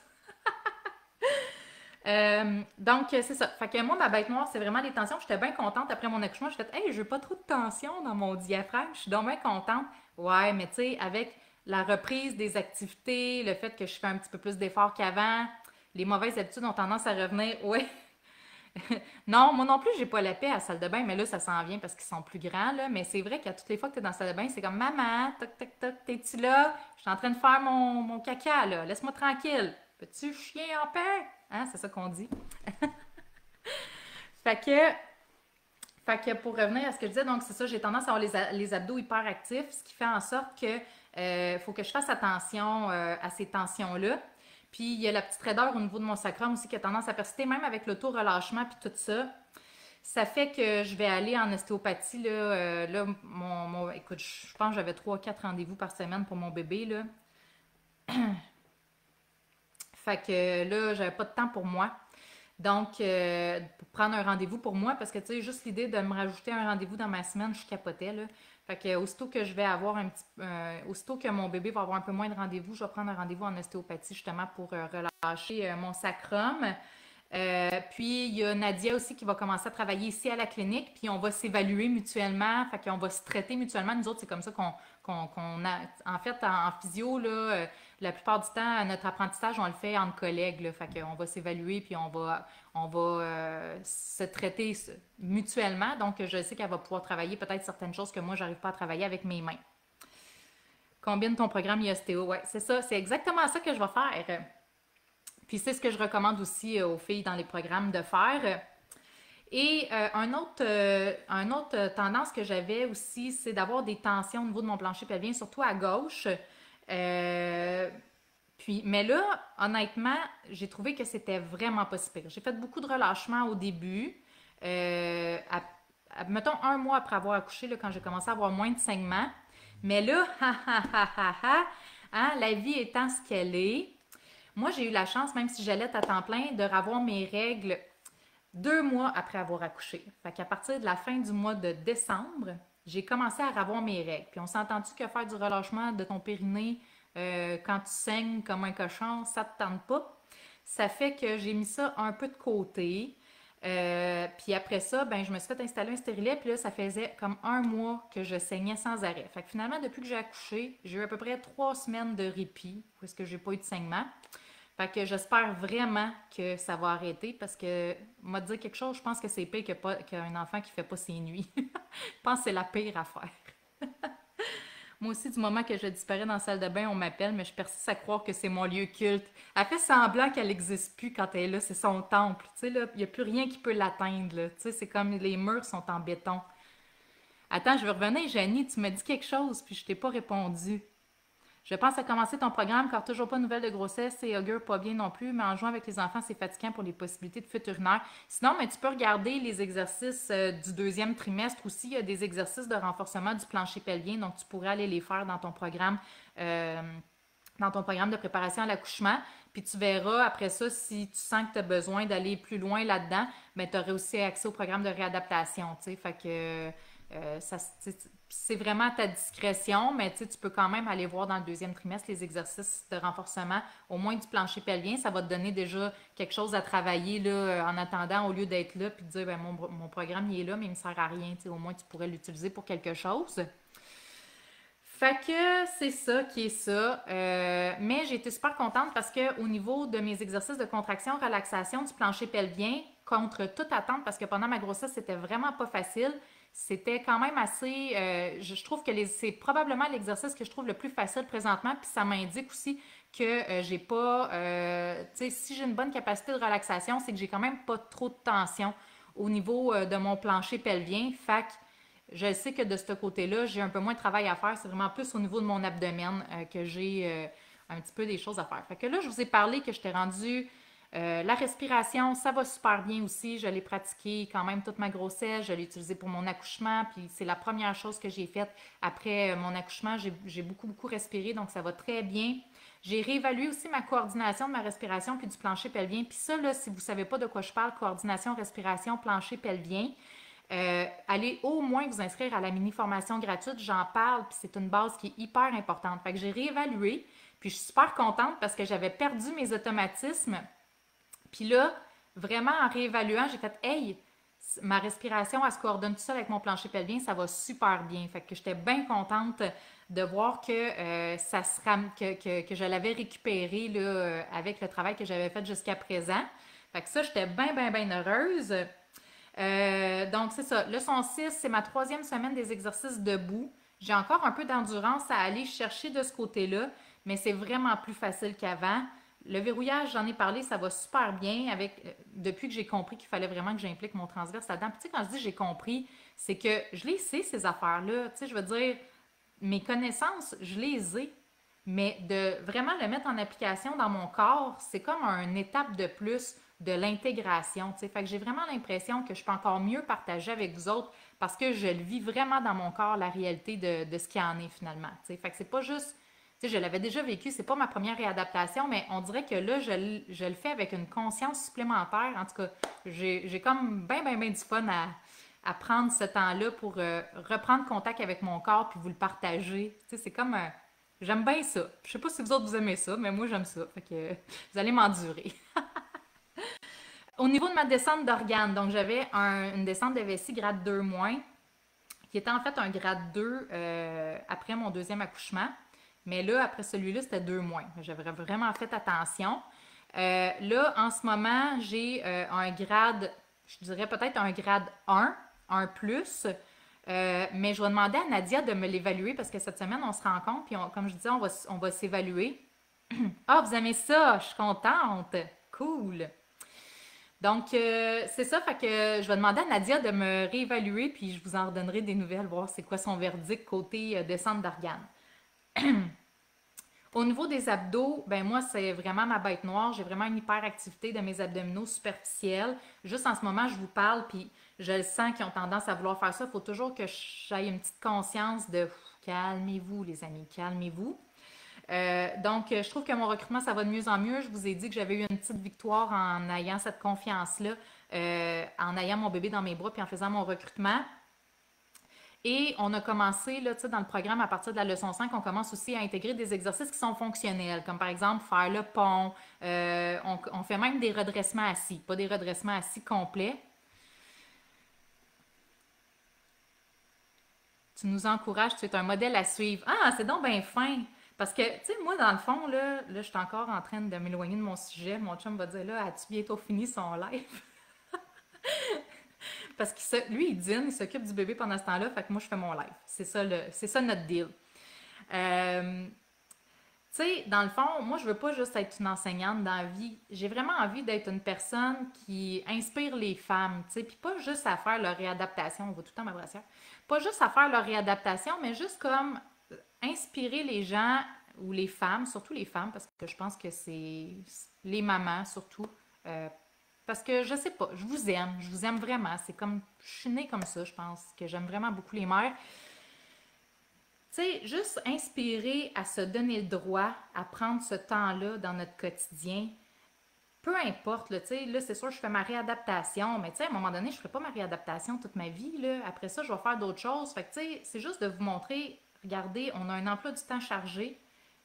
Donc, c'est ça. Fait que moi, ma bête noire, c'est vraiment les tensions. J'étais bien contente après mon accouchement. J'ai fait, hey, j'ai pas trop de tension dans mon diaphragme. Je suis donc bien contente. Ouais, mais tu sais, avec la reprise des activités, le fait que je fais un petit peu plus d'efforts qu'avant, les mauvaises habitudes ont tendance à revenir. Ouais. Non, moi non plus, j'ai pas la paix à la salle de bain, mais là, ça s'en vient parce qu'ils sont plus grands, là. Mais c'est vrai qu'à toutes les fois que tu es dans la salle de bain, c'est comme maman, toc, toc, toc, t'es-tu là? Je suis en train de faire mon caca, là. Laisse-moi tranquille. Peux-tu chier en paix? Hein, c'est ça qu'on dit. Fait que, fait que pour revenir à ce que je disais, donc c'est ça, j'ai tendance à avoir les abdos hyper actifs, ce qui fait en sorte que faut que je fasse attention à ces tensions-là. Puis il y a la petite raideur au niveau de mon sacrum aussi qui a tendance à persister, même avec l'auto-relâchement puis tout ça. Ça fait que je vais aller en ostéopathie. Là, écoute, je pense que j'avais 3 4 rendez-vous par semaine pour mon bébé. Là. Fait que là, j'avais pas de temps pour moi. Donc, pour prendre un rendez-vous pour moi, parce que tu sais, juste l'idée de me rajouter un rendez-vous dans ma semaine, je capotais, là. Fait que aussitôt que je vais avoir un petit aussitôt que mon bébé va avoir un peu moins de rendez-vous, je vais prendre un rendez-vous en ostéopathie justement pour relâcher mon sacrum. Puis il y a Nadia aussi qui va commencer à travailler ici à la clinique, puis on va s'évaluer mutuellement, fait qu'on va se traiter mutuellement. Nous autres, c'est comme ça qu'on a. En fait, en physio, là, la plupart du temps, notre apprentissage, on le fait entre collègues, là, fait qu'on va s'évaluer, puis on va se traiter mutuellement. Donc, je sais qu'elle va pouvoir travailler peut-être certaines choses que moi, j'arrive pas à travailler avec mes mains. Combine ton programme ISTO, ouais, c'est ça, c'est exactement ça que je vais faire. Puis c'est ce que je recommande aussi aux filles dans les programmes de faire. Et un autre tendance que j'avais aussi, c'est d'avoir des tensions au niveau de mon plancher pelvien, surtout à gauche. Euh, mais là, honnêtement, j'ai trouvé que c'était vraiment pas si pire. J'ai fait beaucoup de relâchements au début. Mettons 1 mois après avoir accouché, là, quand j'ai commencé à avoir moins de saignements. Mais là, hein, la vie étant ce qu'elle est, moi, j'ai eu la chance, même si j'allais à temps plein, de revoir mes règles 2 mois après avoir accouché. Fait qu'à partir de la fin du mois de décembre, j'ai commencé à revoir mes règles. Puis on s'est entendu que faire du relâchement de ton périnée quand tu saignes comme un cochon, ça te tente pas. Ça fait que j'ai mis ça un peu de côté. Puis après ça, ben, je me suis fait installer un stérilet. Puis là, ça faisait comme 1 mois que je saignais sans arrêt. Fait que finalement, depuis que j'ai accouché, j'ai eu à peu près 3 semaines de répit où est-ce que j'ai pas eu de saignement. Fait que j'espère vraiment que ça va arrêter parce que, m'a dit quelque chose, je pense que c'est pire qu'un enfant qui fait pas ses nuits. Je pense que c'est la pire affaire. Moi aussi, du moment que je disparais dans la salle de bain, on m'appelle, mais je persiste à croire que c'est mon lieu culte. Elle fait semblant qu'elle n'existe plus quand elle est là, c'est son temple. Tu sais, là, il n'y a plus rien qui peut l'atteindre, là. Tu sais, c'est comme les murs sont en béton. Attends, je vais revenir, Janie, tu m'as dit quelque chose, puis je t'ai pas répondu. Je pense à commencer ton programme car toujours pas de nouvelles de grossesse et augure pas bien non plus, mais en jouant avec les enfants, c'est fatigant pour les possibilités de futur urinaire. Sinon, mais tu peux regarder les exercices du deuxième trimestre aussi. Il y a des exercices de renforcement du plancher pelvien, donc tu pourrais aller les faire euh, dans ton programme de préparation à l'accouchement. Puis tu verras après ça, si tu sens que tu as besoin d'aller plus loin là-dedans, ben, tu aurais aussi accès au programme de réadaptation. Tu sais, fait que C'est vraiment à ta discrétion, mais tu peux quand même aller voir dans le deuxième trimestre les exercices de renforcement, au moins du plancher pelvien. Ça va te donner déjà quelque chose à travailler là, en attendant, au lieu d'être là puis de dire ben, mon programme il est là, mais il ne me sert à rien. Au moins, tu pourrais l'utiliser pour quelque chose. Fait que c'est ça qui est ça. Mais j'ai été super contente parce que au niveau de mes exercices de contraction, relaxation du plancher pelvien, contre toute attente, parce que pendant ma grossesse, c'était vraiment pas facile. C'était quand même assez. Je trouve que c'est probablement l'exercice que je trouve le plus facile présentement, puis ça m'indique aussi que j'ai pas. Tu sais, si j'ai une bonne capacité de relaxation, c'est que j'ai quand même pas trop de tension au niveau de mon plancher pelvien. Fait que je sais que de ce côté-là, j'ai un peu moins de travail à faire. C'est vraiment plus au niveau de mon abdomen que j'ai un petit peu des choses à faire. Fait que là, je vous ai parlé que j'étais rendue. La respiration, ça va super bien aussi. Je l'ai pratiqué quand même toute ma grossesse. Je l'ai utilisé pour mon accouchement. Puis c'est la première chose que j'ai faite après mon accouchement. J'ai beaucoup, beaucoup respiré, donc ça va très bien. J'ai réévalué aussi ma coordination de ma respiration puis du plancher pelvien. Puis ça, là, si vous ne savez pas de quoi je parle, coordination, respiration, plancher pelvien, allez au moins vous inscrire à la mini-formation gratuite. J'en parle, puis c'est une base qui est hyper importante. Fait que j'ai réévalué, puis je suis super contente parce que j'avais perdu mes automatismes. Puis là, vraiment en réévaluant, j'ai fait « Hey, ma respiration, elle se coordonne tout seul avec mon plancher pelvien, ça va super bien. » Fait que j'étais bien contente de voir que, que je l'avais récupéré là, avec le travail que j'avais fait jusqu'à présent. Fait que ça, j'étais bien, bien, bien heureuse. Donc, c'est ça. Leçon 6, c'est ma troisième semaine des exercices debout. J'ai encore un peu d'endurance à aller chercher de ce côté-là, mais c'est vraiment plus facile qu'avant. Le verrouillage, j'en ai parlé, ça va super bien depuis que j'ai compris qu'il fallait vraiment que j'implique mon transverse là-dedans. Puis, tu sais, quand je dis j'ai compris, c'est que je les sais, ces affaires-là. Tu sais, je veux dire, mes connaissances, je les ai. Mais de vraiment le mettre en application dans mon corps, c'est comme une étape de plus de l'intégration. Fait que j'ai vraiment l'impression que je peux encore mieux partager avec vous autres parce que je le vis vraiment dans mon corps, la réalité de ce qu'il en est finalement. Fait que c'est pas juste. Je l'avais déjà vécu, c'est pas ma première réadaptation, mais on dirait que là, je le fais avec une conscience supplémentaire. En tout cas, j'ai comme bien, bien, bien du fun à prendre ce temps-là pour reprendre contact avec mon corps puis vous le partager. C'est comme j'aime bien ça. Je sais pas si vous autres vous aimez ça, mais moi j'aime ça. Fait que vous allez m'endurer. Au niveau de ma descente d'organes, donc j'avais une descente de vessie grade 2 moins, qui était en fait un grade 2 après mon deuxième accouchement. Mais là, après celui-là, c'était 2 moins. J'avais vraiment fait attention. Là, en ce moment, j'ai un grade, je dirais peut-être un grade 1 plus. Mais je vais demander à Nadia de me l'évaluer parce que cette semaine, on se rencontre, puis comme je disais, on va s'évaluer. Ah, vous aimez ça? Je suis contente. Cool. Donc, c'est ça, fait que je vais demander à Nadia de me réévaluer, puis je vous en redonnerai des nouvelles, voir c'est quoi son verdict côté descente d'organes. Au niveau des abdos, ben moi, c'est vraiment ma bête noire. J'ai vraiment une hyperactivité de mes abdominaux superficiels. Juste en ce moment, je vous parle, puis je le sens qu'ils ont tendance à vouloir faire ça. Il faut toujours que j'aille une petite conscience de calmez-vous, les amis, calmez-vous. Donc, je trouve que mon recrutement, ça va de mieux en mieux. Je vous ai dit que j'avais eu une petite victoire en ayant cette confiance-là, en ayant mon bébé dans mes bras puis en faisant mon recrutement. Et on a commencé, là, dans le programme, à partir de la leçon 5, on commence aussi à intégrer des exercices qui sont fonctionnels, comme par exemple faire le pont. On fait même des redressements assis, pas des redressements assis complets. Tu nous encourages, tu es un modèle à suivre. Ah, c'est donc bien fin! Parce que, tu sais, moi, dans le fond, là, je suis encore en train de m'éloigner de mon sujet. Mon chum va dire, là, as-tu bientôt fini son live? Parce que lui, il dîne, il s'occupe du bébé pendant ce temps-là, fait que moi, je fais mon live. C'est ça notre deal. Tu sais, dans le fond, moi, je veux pas juste être une enseignante dans la vie. J'ai vraiment envie d'être une personne qui inspire les femmes, tu sais, puis pas juste à faire leur réadaptation, on va tout le temps ma brassière, pas juste à faire leur réadaptation, mais juste comme inspirer les gens ou les femmes, surtout les femmes, parce que je pense que c'est les mamans surtout. Parce que je sais pas, je vous aime vraiment. C'est comme, je suis née comme ça, je pense, que j'aime vraiment beaucoup les mères. Tu sais, juste inspirer à se donner le droit à prendre ce temps-là dans notre quotidien peu importe, là, tu sais, là, c'est sûr, je fais ma réadaptation, mais tu sais, à un moment donné, je ne ferai pas ma réadaptation toute ma vie, là. Après ça, je vais faire d'autres choses. Fait que, tu sais, c'est juste de vous montrer, regardez, on a un emploi du temps chargé,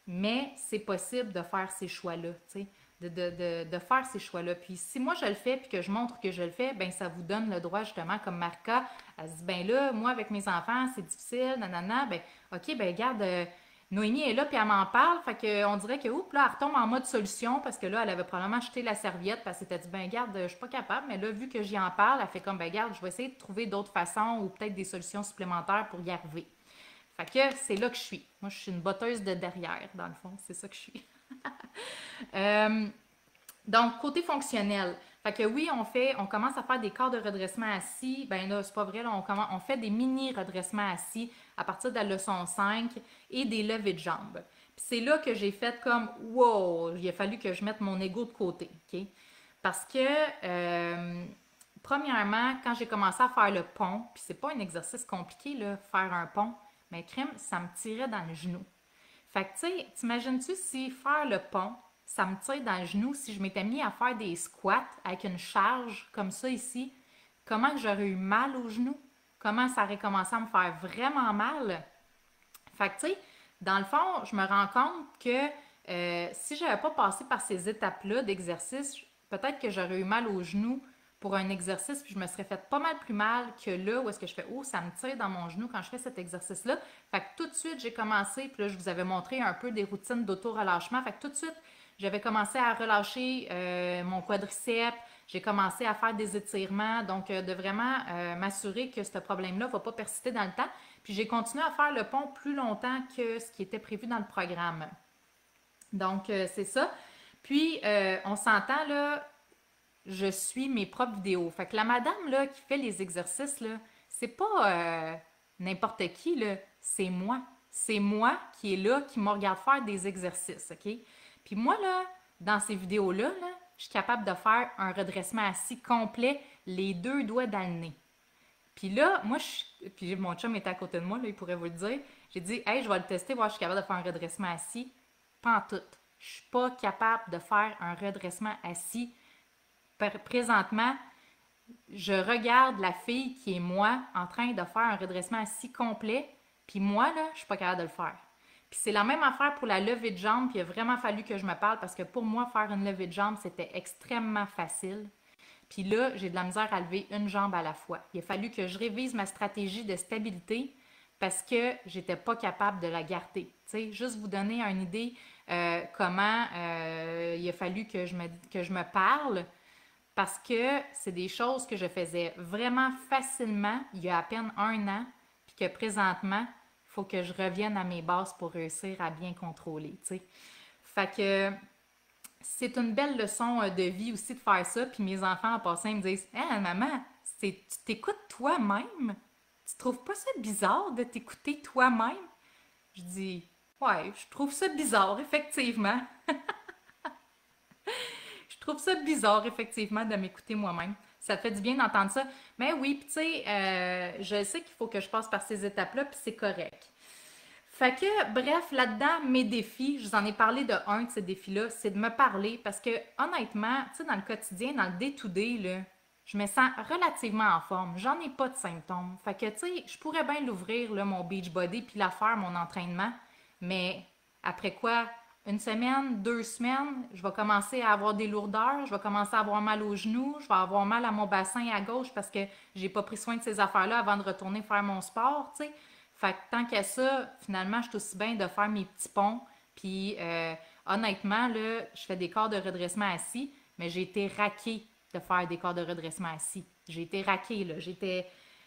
mais c'est possible de faire ces choix-là, tu sais, de faire ces choix-là. Puis si moi je le fais, puis que je montre que je le fais, ben ça vous donne le droit, justement, comme Marca, elle se dit, ben là, moi, avec mes enfants, c'est difficile, nanana, ben, OK, ben regarde, Noémie est là, puis elle m'en parle, fait qu'on dirait que, oups, là, elle retombe en mode solution, parce que là, elle avait probablement jeté la serviette, parce qu'elle s'était dit, ben regarde, je suis pas capable, mais là, vu que j'y en parle, elle fait comme, ben regarde, je vais essayer de trouver d'autres façons, ou peut-être des solutions supplémentaires pour y arriver. Fait que c'est là que je suis. Moi, je suis une botteuse de derrière, dans le fond. C'est ça que je suis. Euh, donc, côté fonctionnel. Fait que oui, on commence à faire des corps de redressement assis. Ben là, c'est pas vrai, là, on fait des mini redressements assis à partir de la leçon 5 et des levées de jambes. Puis c'est là que j'ai fait comme, wow, il a fallu que je mette mon ego de côté, OK? Parce que, premièrement, quand j'ai commencé à faire le pont, puis c'est pas un exercice compliqué, là, faire un pont, mais crème, ça me tirait dans le genou. Fait que, tu sais, t'imagines-tu si faire le pont, ça me tire dans le genou, si je m'étais mis à faire des squats avec une charge comme ça ici, comment que j'aurais eu mal au genou? Comment ça aurait commencé à me faire vraiment mal? Fait que, tu sais, dans le fond, je me rends compte que si je n'avais pas passé par ces étapes-là d'exercice, peut-être que j'aurais eu mal au genou pour un exercice, puis je me serais fait pas mal plus mal que là où est-ce que je fais « Oh, ça me tire dans mon genou quand je fais cet exercice-là ». Fait que tout de suite, j'ai commencé, puis là, je vous avais montré un peu des routines d'auto-relâchement. Fait que tout de suite, j'avais commencé à relâcher mon quadriceps, j'ai commencé à faire des étirements, donc de vraiment m'assurer que ce problème-là ne va pas persister dans le temps. Puis j'ai continué à faire le pont plus longtemps que ce qui était prévu dans le programme. Donc, c'est ça. Puis, on s'entend, là, je suis mes propres vidéos. Fait que la madame, là, qui fait les exercices, là, c'est pas n'importe qui, là, c'est moi. C'est moi qui est là, qui me regarde faire des exercices, OK? Puis moi, là, dans ces vidéos-là, là, je suis capable de faire un redressement assis complet, les deux doigts dans le nez. Puis là, puis mon chum était à côté de moi, là, il pourrait vous le dire. J'ai dit, hey, je vais le tester, voir si je suis capable de faire un redressement assis. Pas en tout. Je suis pas capable de faire un redressement assis. Présentement, je regarde la fille qui est moi en train de faire un redressement assis complet, puis moi, là, je suis pas capable de le faire. Puis c'est la même affaire pour la levée de jambe, puis il a vraiment fallu que je me parle parce que pour moi, faire une levée de jambe, c'était extrêmement facile. Puis là, j'ai de la misère à lever une jambe à la fois. Il a fallu que je révise ma stratégie de stabilité parce que j'étais pas capable de la garder. Tu sais, juste vous donner une idée comment il a fallu que je me parle parce que c'est des choses que je faisais vraiment facilement il y a à peine un an, puis que présentement, il faut que je revienne à mes bases pour réussir à bien contrôler. Tu sais. Fait que c'est une belle leçon de vie aussi de faire ça. Puis mes enfants en passant, ils me disent ah, maman, tu t'écoutes toi-même? Tu trouves pas ça bizarre de t'écouter toi-même? Je dis ouais, je trouve ça bizarre, effectivement. Je trouve ça bizarre, effectivement, de m'écouter moi-même. Ça fait du bien d'entendre ça. Mais oui, puis tu sais, je sais qu'il faut que je passe par ces étapes-là, puis c'est correct. Fait que, bref, là-dedans, mes défis, je vous en ai parlé de un de ces défis-là, c'est de me parler parce que, honnêtement, tu sais, dans le quotidien, dans le day-to-day, là, je me sens relativement en forme. J'en ai pas de symptômes. Fait que, tu sais, je pourrais bien l'ouvrir, là, mon Beachbody, puis la faire, mon entraînement. Mais après quoi, une semaine, 2 semaines, je vais commencer à avoir des lourdeurs, je vais commencer à avoir mal aux genoux, je vais avoir mal à mon bassin à gauche parce que j'ai pas pris soin de ces affaires-là avant de retourner faire mon sport, tu sais. Fait que tant qu'à ça, finalement, je suis aussi bien de faire mes petits ponts. Puis honnêtement, là, je fais des corps de redressement assis, mais j'ai été raquée de faire des corps de redressement assis. J'ai été raquée, là.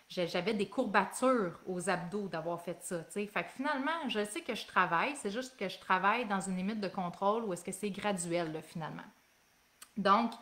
J'avais des courbatures aux abdos d'avoir fait ça, tu sais. Fait que finalement, je sais que je travaille, c'est juste que je travaille dans une limite de contrôle ou est-ce que c'est graduel, là, finalement. Donc,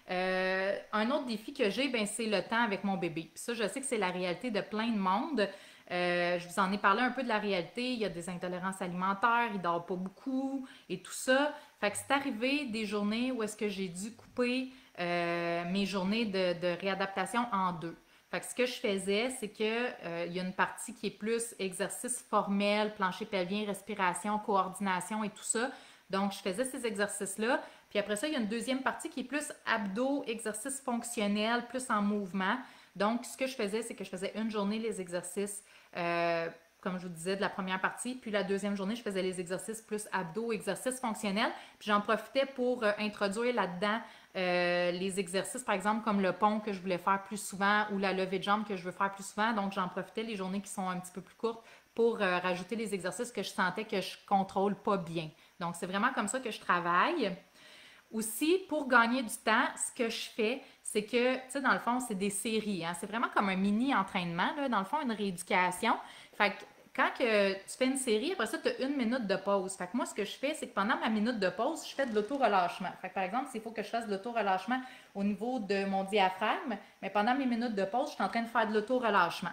un autre défi que j'ai, ben, c'est le temps avec mon bébé. Puis ça, je sais que c'est la réalité de plein de monde. Je vous en ai parlé un peu de la réalité. Il y a des intolérances alimentaires, il dort pas beaucoup et tout ça. Fait que c'est arrivé des journées où est-ce que j'ai dû couper mes journées de réadaptation en deux. Fait que ce que je faisais, c'est que il y a une partie qui est plus exercice formel, plancher pelvien, respiration, coordination et tout ça. Donc, je faisais ces exercices-là. Puis Puis après ça, il y a une deuxième partie qui est plus abdos, exercices fonctionnels, plus en mouvement. Donc, ce que je faisais, c'est que je faisais une journée les exercices, comme je vous disais, de la première partie. Puis la deuxième journée, je faisais les exercices plus abdos, exercices fonctionnels. Puis j'en profitais pour introduire là-dedans les exercices, par exemple, comme le pont que je voulais faire plus souvent ou la levée de jambes que je veux faire plus souvent. Donc, j'en profitais les journées qui sont un petit peu plus courtes pour rajouter les exercices que je sentais que je contrôle pas bien. Donc, c'est vraiment comme ça que je travaille. Aussi, pour gagner du temps, ce que je fais, c'est que, tu sais, dans le fond, c'est des séries. Hein? C'est vraiment comme un mini-entraînement, là, dans le fond, une rééducation. Fait que quand que tu fais une série, après ça, tu as une minute de pause. Fait que moi, ce que je fais, c'est que pendant ma minute de pause, je fais de l'auto-relâchement. Fait que par exemple, s'il faut que je fasse de l'auto-relâchement au niveau de mon diaphragme, mais pendant mes minutes de pause, je suis en train de faire de l'auto-relâchement.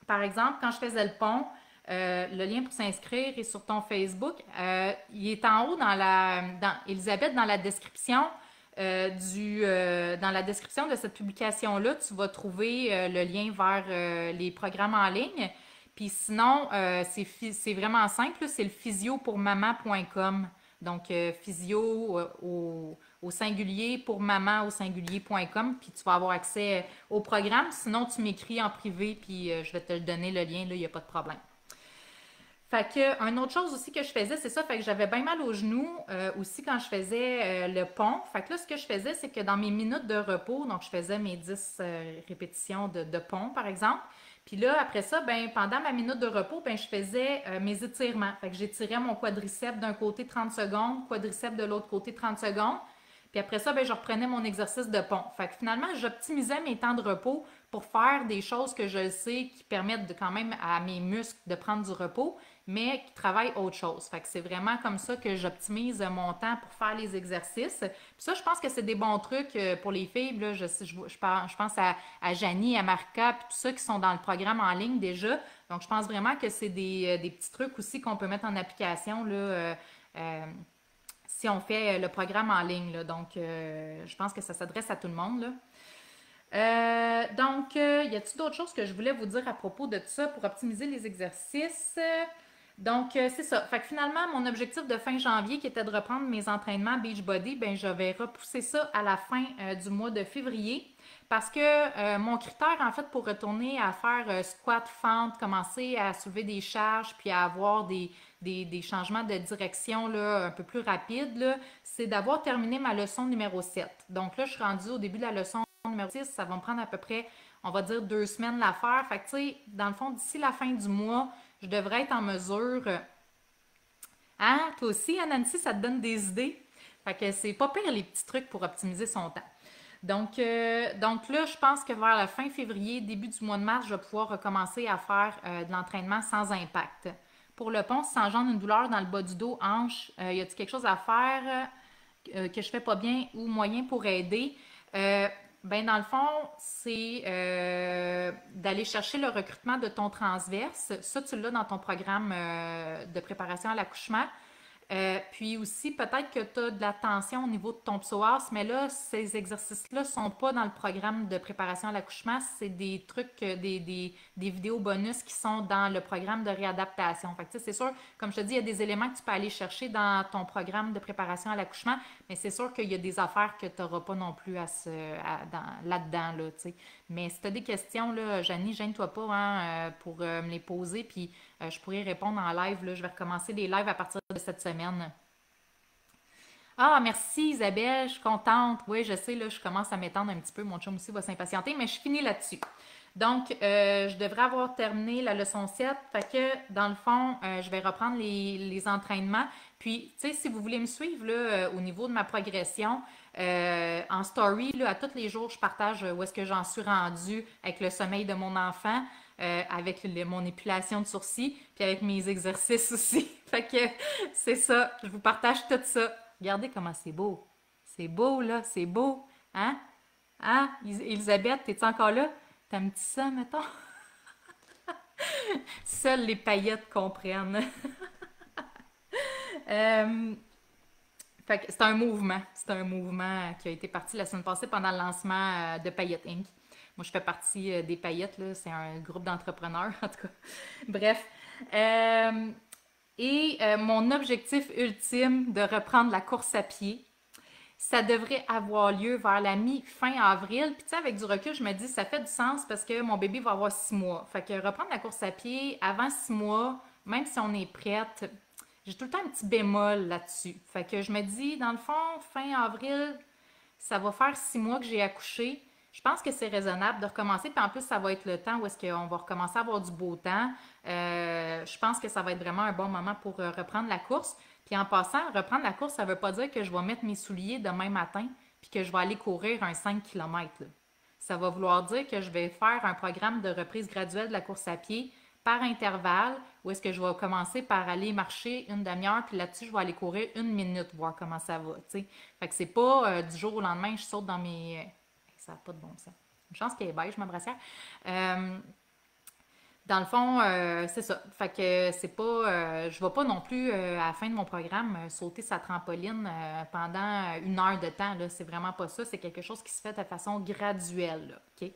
Par exemple, quand je faisais le pont, le lien pour s'inscrire est sur ton Facebook. Il est en haut Elisabeth, dans la description dans la description de cette publication-là, tu vas trouver le lien vers les programmes en ligne. Puis sinon, c'est vraiment simple, c'est le physiopourmaman.com. Donc, physio au singulier pour maman au singulier.com, puis tu vas avoir accès au programme. Sinon, tu m'écris en privé, puis je vais te donner le lien, là, il n'y a pas de problème. Fait que, une autre chose aussi que je faisais, c'est ça, fait que j'avais bien mal aux genoux aussi quand je faisais le pont. Fait que là, ce que je faisais, c'est que dans mes minutes de repos, donc je faisais mes 10 répétitions de pont, par exemple. Puis là, après ça, ben, pendant ma minute de repos, ben, je faisais mes étirements. Fait que j'étirais mon quadriceps d'un côté 30 secondes, quadriceps de l'autre côté 30 secondes. Puis après ça, ben, je reprenais mon exercice de pont. Fait que finalement, j'optimisais mes temps de repos pour faire des choses que je sais qui permettent quand même à mes muscles de prendre du repos, mais qui travaillent autre chose. Fait que c'est vraiment comme ça que j'optimise mon temps pour faire les exercices. Puis ça, je pense que c'est des bons trucs pour les filles. Là, je pense à Janie, à Marca, puis tout ça qui sont dans le programme en ligne déjà. Donc, je pense vraiment que c'est des petits trucs aussi qu'on peut mettre en application là, si on fait le programme en ligne. Là. Donc, je pense que ça s'adresse à tout le monde. Là. Y a-t-il d'autres choses que je voulais vous dire à propos de tout ça pour optimiser les exercices? Donc, c'est ça. Fait que finalement, mon objectif de fin janvier, qui était de reprendre mes entraînements Beachbody, ben, je vais repousser ça à la fin du mois de février. Parce que mon critère, en fait, pour retourner à faire squat, fente, commencer à soulever des charges, puis à avoir des changements de direction là, un peu plus rapides, là, c'est d'avoir terminé ma leçon numéro 7. Donc là, je suis rendue au début de la leçon numéro 6. Ça va me prendre à peu près, on va dire, 2 semaines à la faire. Fait que, tu sais, dans le fond, d'ici la fin du mois, je devrais être en mesure. Hein? Toi aussi, hein, Nancy, ça te donne des idées? Fait que c'est pas pire les petits trucs pour optimiser son temps. Donc là, je pense que vers la fin février, début du mois de mars, je vais pouvoir recommencer à faire de l'entraînement sans impact. Pour le pont, si ça engendre une douleur dans le bas du dos, hanche, y a-t-il quelque chose à faire que je fais pas bien ou moyen pour aider? Ben dans le fond, c'est d'aller chercher le recrutement de ton transverse. Ça, tu l'as dans ton programme de préparation à l'accouchement. Puis aussi, peut-être que tu as de la tension au niveau de ton psoas, mais là, ces exercices-là ne sont pas dans le programme de préparation à l'accouchement. C'est des trucs, des vidéos bonus qui sont dans le programme de réadaptation. Fait que, tu sais, c'est sûr, comme je te dis, il y a des éléments que tu peux aller chercher dans ton programme de préparation à l'accouchement, mais c'est sûr qu'il y a des affaires que tu n'auras pas non plus là-dedans, là, tu sais. Mais si tu as des questions, là, Janie, gêne-toi pas hein, pour me les poser, puis je pourrais répondre en live. Là. Je vais recommencer les lives à partir de cette semaine. Ah, merci Isabelle, je suis contente. Oui, je sais, là, je commence à m'étendre un petit peu. Mon chum aussi va s'impatienter, mais je finis là-dessus. Donc, je devrais avoir terminé la leçon 7. Fait que, dans le fond, je vais reprendre les entraînements. Puis, tu sais, si vous voulez me suivre là, au niveau de ma progression, en story, là, à tous les jours, je partage où est-ce que j'en suis rendue avec le sommeil de mon enfant, avec mon épilation de sourcils, puis avec mes exercices aussi. Fait que c'est ça, je vous partage tout ça. Regardez comment c'est beau. C'est beau, là, c'est beau. Hein? Hein? Elisabeth, t'es-tu encore là? T'aimes-tu ça, mettons? Seules les paillettes comprennent. Euh, Fait que c'est un mouvement. C'est un mouvement qui a été parti la semaine passée pendant le lancement de Paillettes Inc. Moi, je fais partie des Paillettes, là. C'est un groupe d'entrepreneurs, en tout cas. Bref. Mon objectif ultime de reprendre la course à pied. Ça devrait avoir lieu vers la mi-fin avril. Puis tu sais, avec du recul, je me dis, ça fait du sens parce que mon bébé va avoir 6 mois. Fait que reprendre la course à pied avant 6 mois, même si on est prête, j'ai tout le temps un petit bémol là-dessus. Fait que je me dis, dans le fond, fin avril, ça va faire 6 mois que j'ai accouché. Je pense que c'est raisonnable de recommencer. Puis en plus, ça va être le temps où est-ce qu'on va recommencer à avoir du beau temps. Je pense que ça va être vraiment un bon moment pour reprendre la course. Puis en passant, reprendre la course, ça ne veut pas dire que je vais mettre mes souliers demain matin puis que je vais aller courir un 5 km. Ça va vouloir dire que je vais faire un programme de reprise graduelle de la course à pied par intervalle, où est-ce que je vais commencer par aller marcher une demi-heure, puis là-dessus, je vais aller courir 1 minute, voir comment ça va, tu sais. Fait que c'est pas du jour au lendemain, je saute dans mes... ça n'a pas de bon sens. Une chance qu'elle est beige, ma brassière. Dans le fond, c'est ça. Fait que c'est pas... je vais pas non plus, à la fin de mon programme, sauter sa trampoline pendant 1 heure de temps, là. C'est vraiment pas ça. C'est quelque chose qui se fait de façon graduelle, là, OK?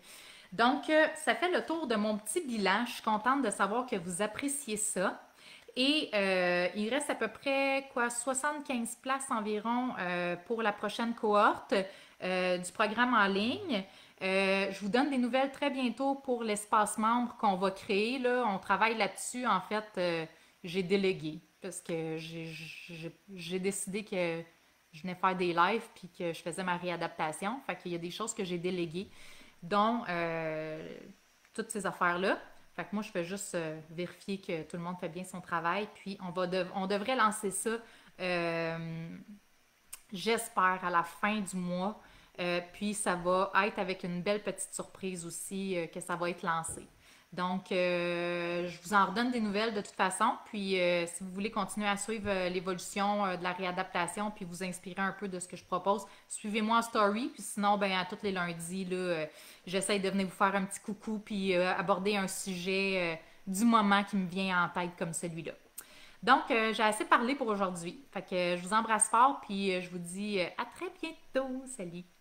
Donc, ça fait le tour de mon petit bilan. Je suis contente de savoir que vous appréciez ça. Et il reste à peu près quoi 75 places environ pour la prochaine cohorte du programme en ligne. Je vous donne des nouvelles très bientôt pour l'espace membre qu'on va créer. Là. On travaille là-dessus. En fait, j'ai délégué parce que j'ai décidé que je venais faire des lives puis que je faisais ma réadaptation. Fait qu'il y a des choses que j'ai déléguées, dont toutes ces affaires-là. Fait que moi, je fais juste vérifier que tout le monde fait bien son travail. Puis, on devrait lancer ça, j'espère, à la fin du mois. Puis, ça va être avec une belle petite surprise aussi que ça va être lancé. Donc, je vous en redonne des nouvelles de toute façon. Puis, si vous voulez continuer à suivre l'évolution de la réadaptation, puis vous inspirer un peu de ce que je propose, suivez-moi en story. Puis sinon, ben, à tous les lundis, là, j'essaye de venir vous faire un petit coucou, puis aborder un sujet du moment qui me vient en tête comme celui-là. Donc, j'ai assez parlé pour aujourd'hui. Fait que je vous embrasse fort, puis je vous dis à très bientôt. Salut!